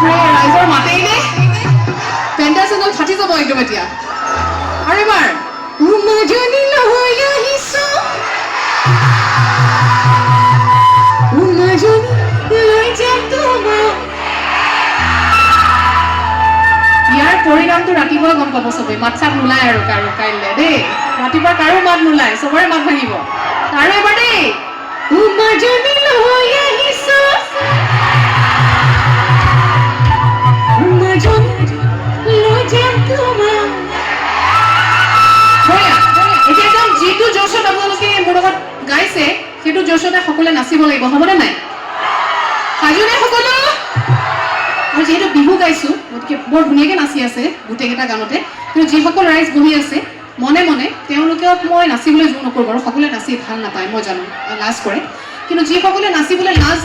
ৰাইজৰ মাতেই নে পেণ্টাচেণ্ডল ফাটি যাব একদম এতিয়া আৰু এবাৰ উমজনি লৈ আহিছো উমজনি লৈ যাম তোমাক ইয়াৰ পৰিণামটো ৰাতিপুৱা গম পাব চবেই মাত চাত নোলায় আৰু কাৰো কাইলৈ দেই ৰাতিপুৱা কাৰো মাত নোলায় চবৰে মাত ভাঙিব আৰু এবাৰ দেই উমজনি লৈ আহিছো এতিয়া একদম যিটো জোশত আপোনালোকে মোৰ লগত গাইছে সেইটো জোশতে সকলোৱে নাচিব লাগিব হ'বনে নাই সাজুনে সকলো মই যিহেতু বিহু গাইছো গতিকে বৰ ধুনীয়াকৈ নাচি আছে গোটেইকেইটা গানতে কিন্তু যিসকল ৰাইজ বহি আছে মনে মনে তেওঁলোকক মই নাচিবলৈ জোৰ নকৰোঁ বাৰু সকলোৱে নাচি ভাল নাপায় মই জানো লাজ কৰে কিন্তু যিসকলে নাচিবলৈ লাজ